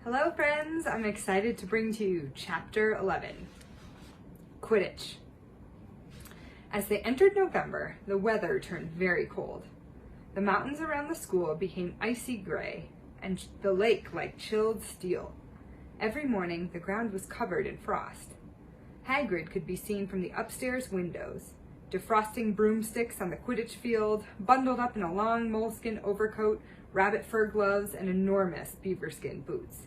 Hello friends, I'm excited to bring to you Chapter 11, Quidditch. As they entered November, the weather turned very cold. The mountains around the school became icy gray, and the lake like chilled steel. Every morning, the ground was covered in frost. Hagrid could be seen from the upstairs windows, defrosting broomsticks on the Quidditch field, bundled up in a long moleskin overcoat, rabbit fur gloves, and enormous beaverskin boots.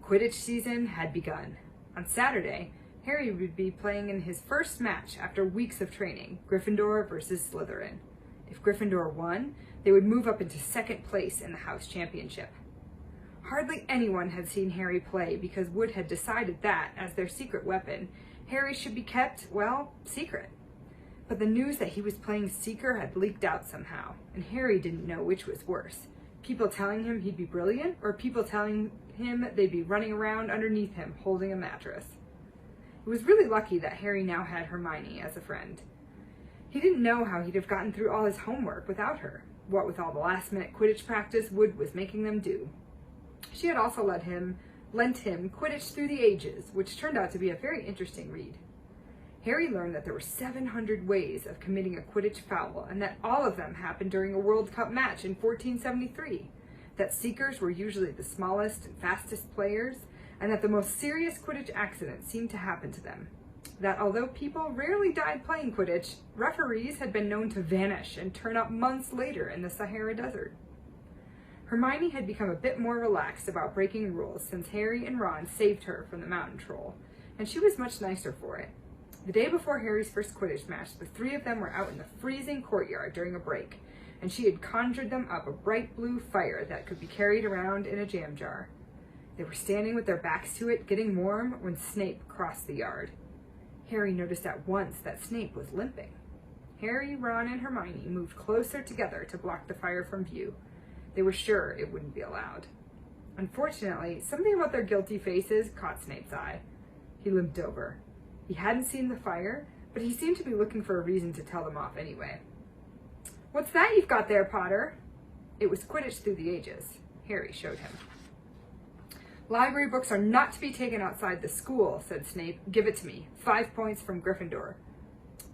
The Quidditch season had begun. On Saturday, Harry would be playing in his first match after weeks of training, Gryffindor versus Slytherin. If Gryffindor won, they would move up into second place in the house championship. Hardly anyone had seen Harry play because Wood had decided that, as their secret weapon, Harry should be kept, well, secret. But the news that he was playing Seeker had leaked out somehow, and Harry didn't know which was worse. People telling him he'd be brilliant, or people telling him they'd be running around underneath him holding a mattress. It was really lucky that Harry now had Hermione as a friend. He didn't know how he'd have gotten through all his homework without her, what with all the last-minute Quidditch practice Wood was making them do. She had also lent him Quidditch Through the Ages, which turned out to be a very interesting read. Harry learned that there were 700 ways of committing a Quidditch foul, and that all of them happened during a World Cup match in 1473, that Seekers were usually the smallest and fastest players, and that the most serious Quidditch accidents seemed to happen to them. That although people rarely died playing Quidditch, referees had been known to vanish and turn up months later in the Sahara Desert. Hermione had become a bit more relaxed about breaking rules since Harry and Ron saved her from the mountain troll, and she was much nicer for it. The day before Harry's first Quidditch match, the three of them were out in the freezing courtyard during a break, and she had conjured them up a bright blue fire that could be carried around in a jam jar. They were standing with their backs to it, getting warm, when Snape crossed the yard. Harry noticed at once that Snape was limping. Harry, Ron, and Hermione moved closer together to block the fire from view. They were sure it wouldn't be allowed. Unfortunately, something about their guilty faces caught Snape's eye. He limped over. He hadn't seen the fire, but he seemed to be looking for a reason to tell them off anyway. "What's that you've got there, Potter?" It was Quidditch Through the Ages. Harry showed him. "Library books are not to be taken outside the school," said Snape. "Give it to me. 5 points from Gryffindor."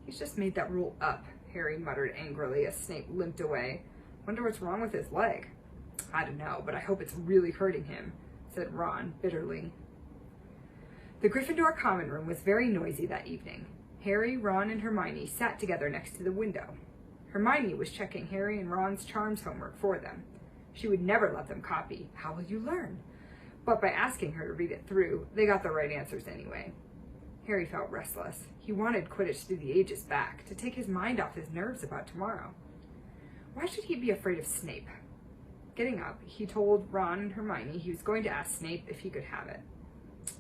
"He's just made that rule up," Harry muttered angrily as Snape limped away. "Wonder what's wrong with his leg." "I don't know, but I hope it's really hurting him," said Ron bitterly. The Gryffindor common room was very noisy that evening. Harry, Ron, and Hermione sat together next to the window. Hermione was checking Harry and Ron's charms homework for them. She would never let them copy. How will you learn? But by asking her to read it through, they got the right answers anyway. Harry felt restless. He wanted Quidditch Through the Ages back, to take his mind off his nerves about tomorrow. Why should he be afraid of Snape? Getting up, he told Ron and Hermione he was going to ask Snape if he could have it.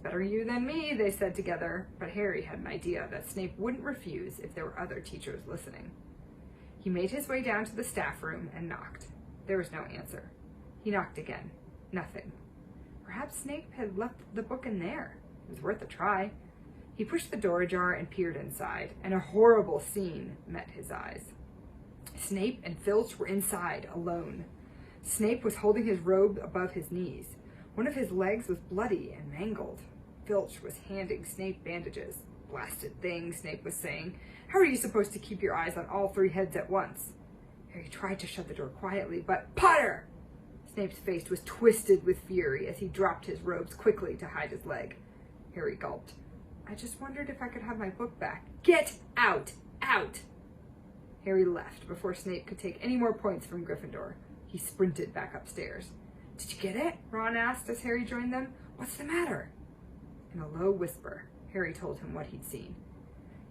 "Better you than me," they said together, but Harry had an idea that Snape wouldn't refuse if there were other teachers listening. He made his way down to the staff room and knocked. There was no answer. He knocked again. Nothing. Perhaps Snape had left the book in there. It was worth a try. He pushed the door ajar and peered inside, and a horrible scene met his eyes. Snape and Filch were inside, alone. Snape was holding his robe above his knees. One of his legs was bloody and mangled. Filch was handing Snape bandages. "Blasted thing," Snape was saying. "How are you supposed to keep your eyes on all three heads at once?" Harry tried to shut the door quietly, but "Potter!" Snape's face was twisted with fury as he dropped his robes quickly to hide his leg. Harry gulped. "I just wondered if I could have my book back." "Get out! Out!" Harry left before Snape could take any more points from Gryffindor. He sprinted back upstairs. "Did you get it?" Ron asked as Harry joined them. "What's the matter?" In a low whisper, Harry told him what he'd seen.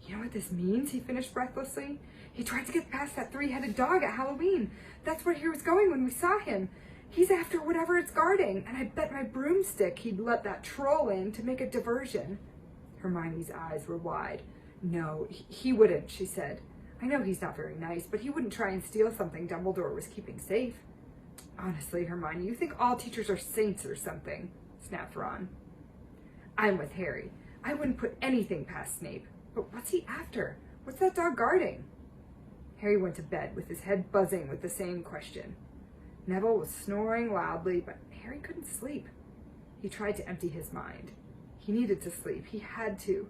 "You know what this means?" he finished breathlessly. "He tried to get past that three-headed dog at Halloween. That's where he was going when we saw him. He's after whatever it's guarding, and I bet my broomstick he'd let that troll in to make a diversion." Hermione's eyes were wide. "No, he wouldn't," she said. "I know he's not very nice, but he wouldn't try and steal something Dumbledore was keeping safe." "Honestly, Hermione, you think all teachers are saints or something," snapped Ron. "I'm with Harry. I wouldn't put anything past Snape. But what's he after? What's that dog guarding?" Harry went to bed with his head buzzing with the same question. Neville was snoring loudly, but Harry couldn't sleep. He tried to empty his mind. He needed to sleep. He had to.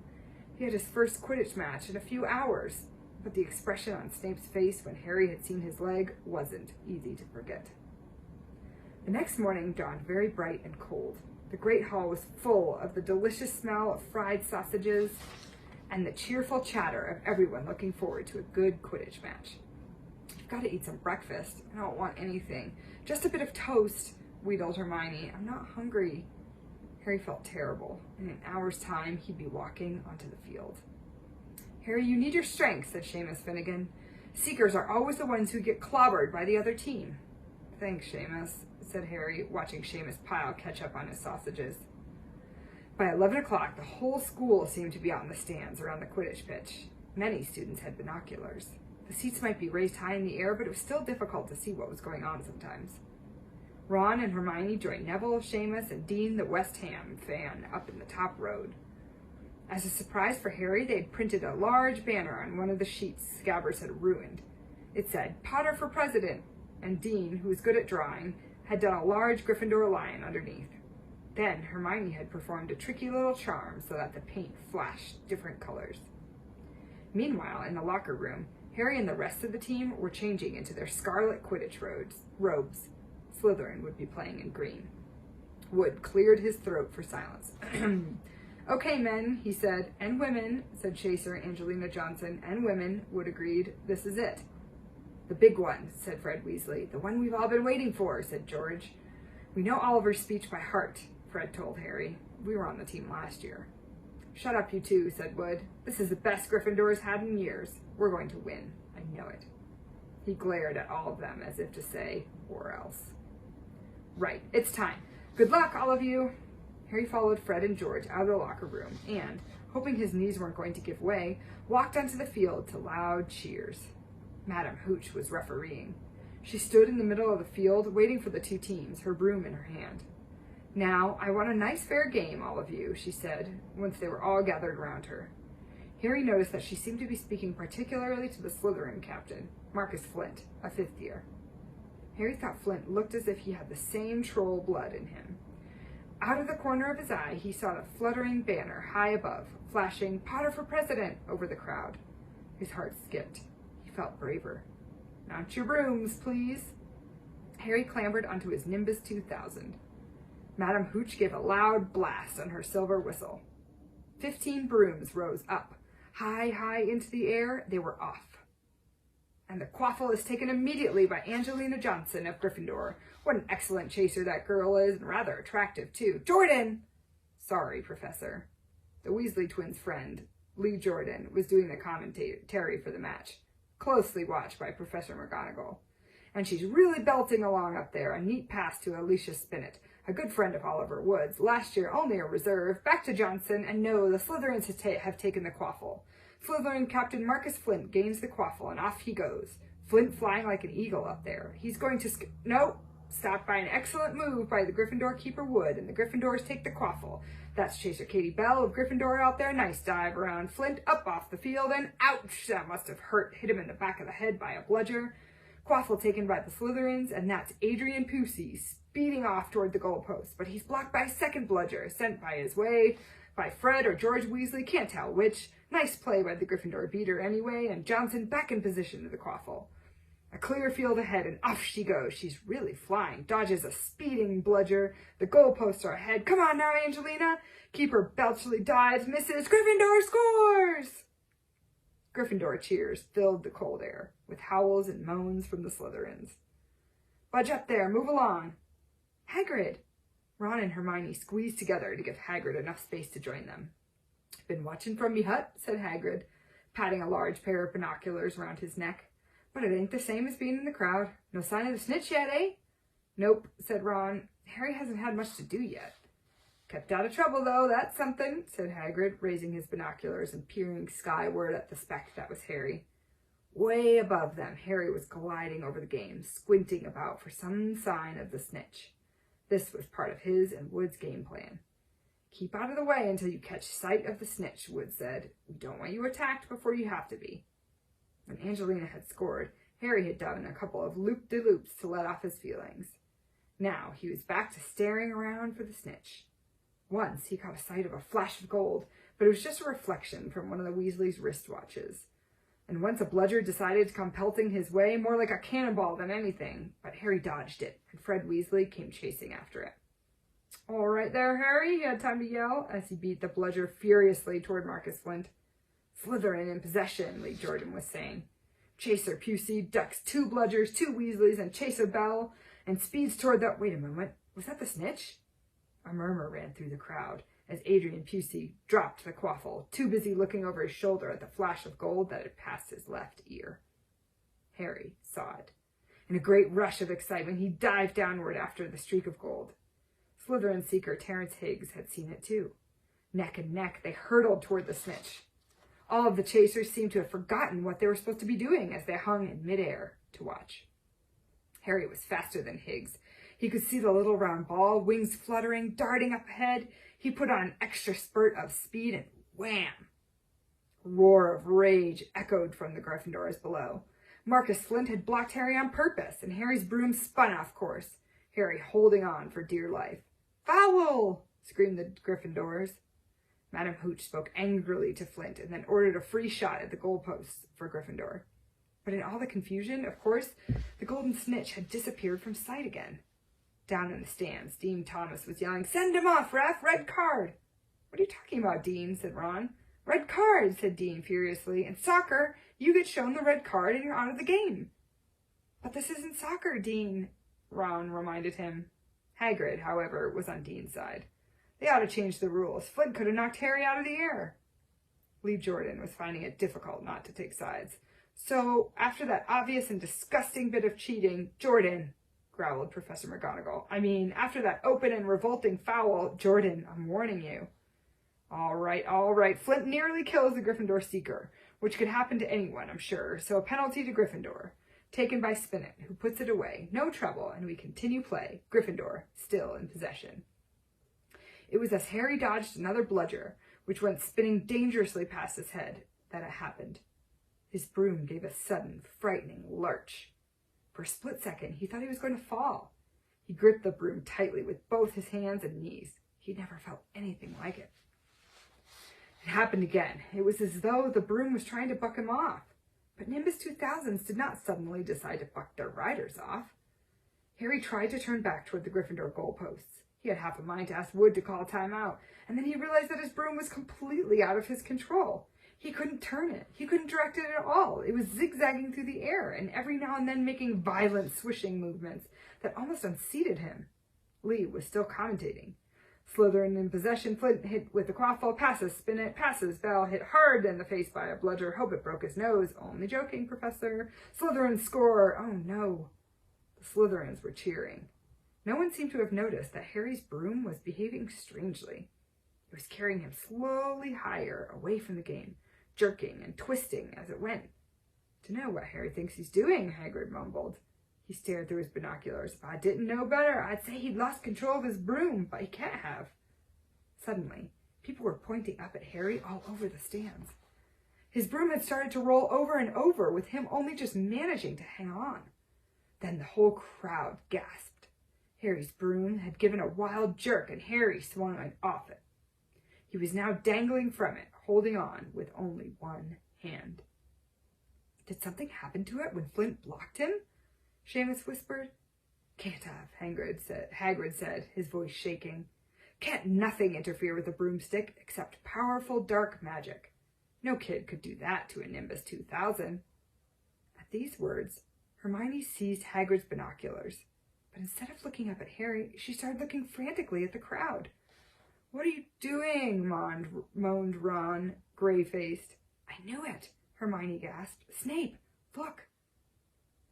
He had his first Quidditch match in a few hours. But the expression on Snape's face when Harry had seen his leg wasn't easy to forget. The next morning dawned very bright and cold. The great hall was full of the delicious smell of fried sausages and the cheerful chatter of everyone looking forward to a good Quidditch match. "You've got to eat some breakfast." "I don't want anything. Just a bit of toast," wheedled Hermione. "I'm not hungry." Harry felt terrible. In an hour's time, he'd be walking onto the field. "Harry, you need your strength," said Seamus Finnegan. "Seekers are always the ones who get clobbered by the other team." "Thanks, Seamus," said Harry, watching Seamus pile ketchup on his sausages. By 11 o'clock, the whole school seemed to be out in the stands around the Quidditch pitch. Many students had binoculars. The seats might be raised high in the air, but it was still difficult to see what was going on sometimes. Ron and Hermione joined Neville, Seamus, and Dean, the West Ham fan, up in the top road. As a surprise for Harry, they'd printed a large banner on one of the sheets Scabbers had ruined. It said, "Potter for President," and Dean, who was good at drawing, had done a large Gryffindor lion underneath. Then Hermione had performed a tricky little charm so that the paint flashed different colors. Meanwhile, in the locker room, Harry and the rest of the team were changing into their scarlet Quidditch robes. Slytherin would be playing in green. Wood cleared his throat for silence. "Okay, men," he said. "And women," said Chaser Angelina Johnson. "And women," Wood agreed. "This is it." "The big one," said Fred Weasley. "The one we've all been waiting for," said George. "We know Oliver's speech by heart," Fred told Harry. "We were on the team last year." "Shut up, you two," said Wood. "This is the best Gryffindor's had in years. We're going to win. I know it." He glared at all of them as if to say, "Or else." "Right, it's time. Good luck, all of you." Harry followed Fred and George out of the locker room and, hoping his knees weren't going to give way, walked onto the field to loud cheers. Madame Hooch was refereeing. She stood in the middle of the field, waiting for the two teams, her broom in her hand. "Now, I want a nice fair game, all of you," she said, once they were all gathered around her. Harry noticed that she seemed to be speaking particularly to the Slytherin captain, Marcus Flint, a fifth year. Harry thought Flint looked as if he had the same troll blood in him. Out of the corner of his eye, he saw the fluttering banner high above, flashing "Potter for President" over the crowd. His heart skipped. He felt braver. "Mount your brooms, please." Harry clambered onto his Nimbus 2000. Madame Hooch gave a loud blast on her silver whistle. 15 brooms rose up. High, high into the air, they were off. "And the quaffle is taken immediately by Angelina Johnson of Gryffindor. What an excellent chaser that girl is, and rather attractive, too. Jordan!" "Sorry, Professor." The Weasley twins' friend, Lee Jordan, was doing the commentary for the match, closely watched by Professor McGonagall. "And she's really belting along up there. A neat pass to Alicia Spinnet, a good friend of Oliver Wood's. Last year only a reserve. Back to Johnson, and no, the Slytherins have taken the quaffle. Slytherin Captain Marcus Flint gains the quaffle, and off he goes. Flint flying like an eagle up there. He's going to no! Stopped by an excellent move by the Gryffindor keeper Wood, and the Gryffindors take the quaffle. That's Chaser Katie Bell of Gryffindor out there. Nice dive around Flint, up off the field, and ouch! That must have hurt. Hit him in the back of the head by a bludger. Quaffle taken by the Slytherins, and that's Adrian Pusey speeding off toward the goalpost, but he's blocked by a second bludger, sent by his way by Fred or George Weasley, can't tell which. Nice play by the Gryffindor beater anyway, and Johnson back in position to the quaffle. A clear field ahead, and off she goes. She's really flying. Dodges a speeding bludger. The goalposts are ahead. Come on now, Angelina. Keeper Belchley dives, misses. Gryffindor scores! Gryffindor cheers filled the cold air, with howls and moans from the Slytherins. Budge up there, move along. Hagrid! Ron and Hermione squeezed together to give Hagrid enough space to join them. Been watching from me hut, said Hagrid, patting a large pair of binoculars around his neck. But it ain't the same as being in the crowd. No sign of the snitch yet, eh? Nope, said Ron. Harry hasn't had much to do yet. Kept out of trouble, though, that's something, said Hagrid, raising his binoculars and peering skyward at the speck that was Harry. Way above them, Harry was gliding over the game, squinting about for some sign of the snitch. This was part of his and Wood's game plan. Keep out of the way until you catch sight of the snitch, Wood said. We don't want you attacked before you have to be. When Angelina had scored, Harry had done a couple of loop-de-loops to let off his feelings. Now he was back to staring around for the snitch. Once he caught a sight of a flash of gold, but it was just a reflection from one of the Weasleys' wristwatches. And once a bludger decided to come pelting his way, more like a cannonball than anything, but Harry dodged it, and Fred Weasley came chasing after it. "All right there, Harry," he had time to yell as he beat the bludger furiously toward Marcus Flint. "Slytherin in possession," Lee Jordan was saying. Chaser Pusey ducks 2 bludgers, 2 Weasleys, and Chaser Bell, and speeds toward the— Wait a moment, was that the snitch? A murmur ran through the crowd as Adrian Pusey dropped the quaffle, too busy looking over his shoulder at the flash of gold that had passed his left ear. Harry saw it. In a great rush of excitement, he dived downward after the streak of gold. Slytherin seeker Terence Higgs had seen it too. Neck and neck, they hurtled toward the snitch. All of the chasers seemed to have forgotten what they were supposed to be doing as they hung in midair to watch. Harry was faster than Higgs. He could see the little round ball, wings fluttering, darting up ahead. He put on an extra spurt of speed and wham! A roar of rage echoed from the Gryffindors below. Marcus Flint had blocked Harry on purpose, and Harry's broom spun off course, Harry holding on for dear life. "Foul!" screamed the Gryffindors. Madame Hooch spoke angrily to Flint and then ordered a free shot at the goalposts for Gryffindor. But in all the confusion, of course, the golden snitch had disappeared from sight again. Down in the stands, Dean Thomas was yelling, "Send him off, ref! Red card!" "What are you talking about, Dean?" said Ron. "Red card," said Dean furiously. "In soccer, you get shown the red card and you're out of the game." "But this isn't soccer, Dean," Ron reminded him. Hagrid, however, was on Dean's side. They ought to change the rules. Flint could have knocked Harry out of the air. Lee Jordan was finding it difficult not to take sides. "So, after that obvious and disgusting bit of cheating, Jordan," growled Professor McGonagall. After that open and revolting foul, Jordan, I'm warning you." All right. Flint nearly kills the Gryffindor seeker, which could happen to anyone, I'm sure. So a penalty to Gryffindor, taken by Spinnet, who puts it away. No trouble, and we continue play. Gryffindor, still in possession." It was as Harry dodged another bludger, which went spinning dangerously past his head, that it happened. His broom gave a sudden, frightening lurch. For a split second, he thought he was going to fall. He gripped the broom tightly with both his hands and knees. He'd never felt anything like it. It happened again. It was as though the broom was trying to buck him off. But Nimbus 2000s did not suddenly decide to buck their riders off. Harry tried to turn back toward the Gryffindor goalposts. He had half a mind to ask Wood to call time out, and then he realized that his broom was completely out of his control. He couldn't turn it. He couldn't direct it at all. It was zigzagging through the air and every now and then making violent swishing movements that almost unseated him. Lee was still commentating. Slytherin in possession, Flint hit with the quaffle, passes, Spinnet, passes, Bell hit hard in the face by a bludger, hope it broke his nose. Only joking, Professor. Slytherin score. Oh no. The Slytherins were cheering. No one seemed to have noticed that Harry's broom was behaving strangely. It was carrying him slowly higher, away from the game, jerking and twisting as it went. "To know what Harry thinks he's doing," Hagrid mumbled. He stared through his binoculars. "If I didn't know better, I'd say he'd lost control of his broom, but he can't have." Suddenly, people were pointing up at Harry all over the stands. His broom had started to roll over and over, with him only just managing to hang on. Then the whole crowd gasped. Harry's broom had given a wild jerk, and Harry swung off it. He was now dangling from it, holding on with only one hand. "Did something happen to it when Flint blocked him?" Seamus whispered. "Can't have," Hagrid said, his voice shaking. "Can't nothing interfere with a broomstick except powerful dark magic. No kid could do that to a Nimbus 2000. At these words, Hermione seized Hagrid's binoculars, but instead of looking up at Harry, she started looking frantically at the crowd. "What are you doing?" moaned Ron, gray-faced. "I knew it," Hermione gasped. "Snape, look."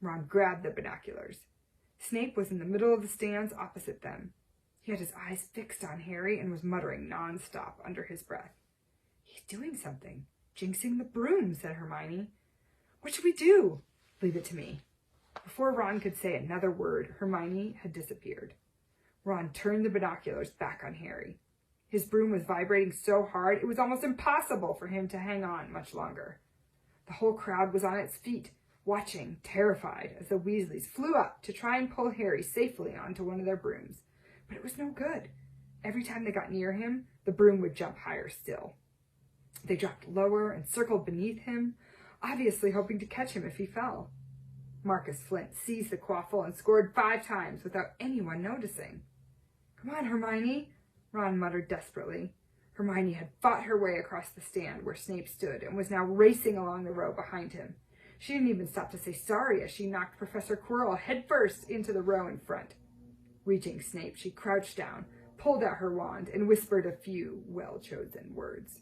Ron grabbed the binoculars. Snape was in the middle of the stands opposite them. He had his eyes fixed on Harry and was muttering non-stop under his breath. "He's doing something. Jinxing the broom," said Hermione. "What should we do?" "Leave it to me." Before Ron could say another word, Hermione had disappeared. Ron turned the binoculars back on Harry. His broom was vibrating so hard it was almost impossible for him to hang on much longer. The whole crowd was on its feet, watching, terrified, as the Weasleys flew up to try and pull Harry safely onto one of their brooms. But it was no good. Every time they got near him, the broom would jump higher still. They dropped lower and circled beneath him, obviously hoping to catch him if he fell. Marcus Flint seized the quaffle and scored 5 times without anyone noticing. "Come on, Hermione," Ron muttered desperately. Hermione had fought her way across the stand where Snape stood and was now racing along the row behind him. She didn't even stop to say sorry as she knocked Professor Quirrell headfirst into the row in front. Reaching Snape, she crouched down, pulled out her wand, and whispered a few well-chosen words.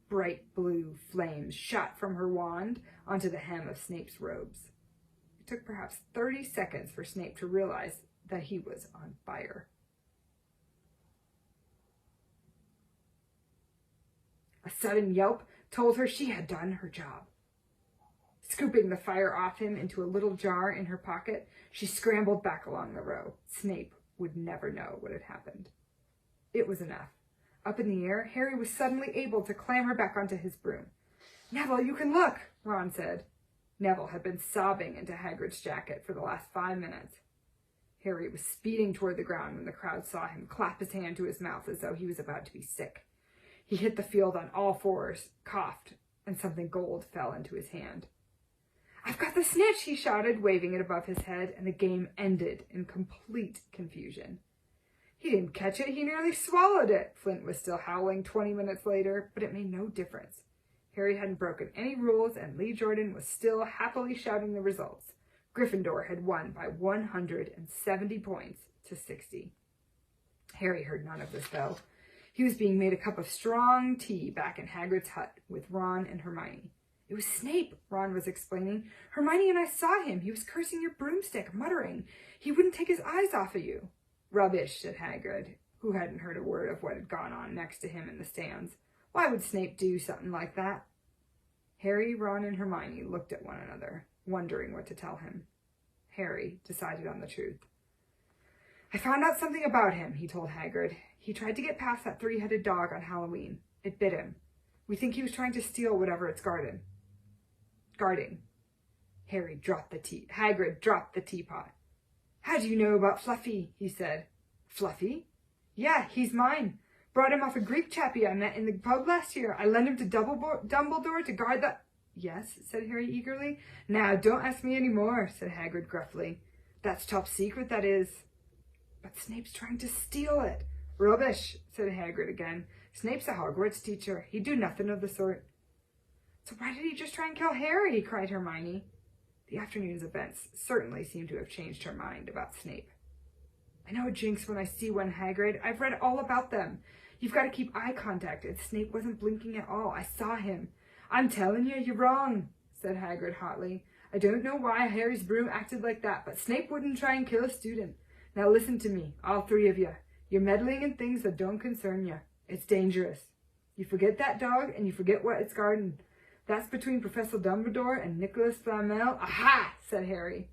Bright blue flames shot from her wand onto the hem of Snape's robes. It took perhaps 30 seconds for Snape to realize that he was on fire. A sudden yelp told her she had done her job. Scooping the fire off him into a little jar in her pocket, she scrambled back along the row. Snape would never know what had happened. It was enough. Up in the air, Harry was suddenly able to clamber back onto his broom. "Neville, you can look," Ron said. Neville had been sobbing into Hagrid's jacket for the last 5 minutes. Harry was speeding toward the ground when the crowd saw him clap his hand to his mouth as though he was about to be sick. He hit the field on all fours, coughed, and something gold fell into his hand. "I've got the snitch," he shouted, waving it above his head, and the game ended in complete confusion. "He didn't catch it, he nearly swallowed it," Flint was still howling 20 minutes later, but it made no difference. Harry hadn't broken any rules, and Lee Jordan was still happily shouting the results. Gryffindor had won by 170 points to 60. Harry heard none of this, though. He was being made a cup of strong tea back in Hagrid's hut with Ron and Hermione. "It was Snape," Ron was explaining. "Hermione and I saw him. He was cursing your broomstick, muttering. He wouldn't take his eyes off of you." "Rubbish," said Hagrid, who hadn't heard a word of what had gone on next to him in the stands. "Why would Snape do something like that?" Harry, Ron, and Hermione looked at one another, wondering what to tell him. Harry decided on the truth. "I found out something about him," he told Hagrid. "He tried to get past that 3-headed dog on Halloween. It bit him. We think he was trying to steal whatever it's guarding." Hagrid dropped the teapot. "How do you know about Fluffy?" he said. "Fluffy? Yeah, he's mine. Brought him off a Greek chappie I met in the pub last year. I lent him to Dumbledore to guard the—" "Yes," said Harry eagerly. "Now, don't ask me any more," said Hagrid gruffly. "That's top secret, that is." "But Snape's trying to steal it." "Rubbish," said Hagrid again. "Snape's a Hogwarts teacher. He'd do nothing of the sort." "So why did he just try and kill Harry?" cried Hermione. The afternoon's events certainly seemed to have changed her mind about Snape. "I know a jinx when I see one, Hagrid. I've read all about them. You've got to keep eye contact, and Snape wasn't blinking at all. I saw him." "I'm telling you, you're wrong," said Hagrid hotly. "I don't know why Harry's broom acted like that, but Snape wouldn't try and kill a student. Now listen to me, all 3 of you. You're meddling in things that don't concern you. It's dangerous. You forget that dog, and you forget what it's guarding. That's between Professor Dumbledore and Nicholas Flamel." "Aha!" said Harry.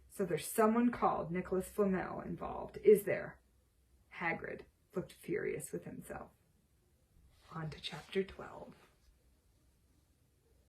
"So there's someone called Nicholas Flamel involved, is there?" Hagrid looked furious with himself. On to chapter 12.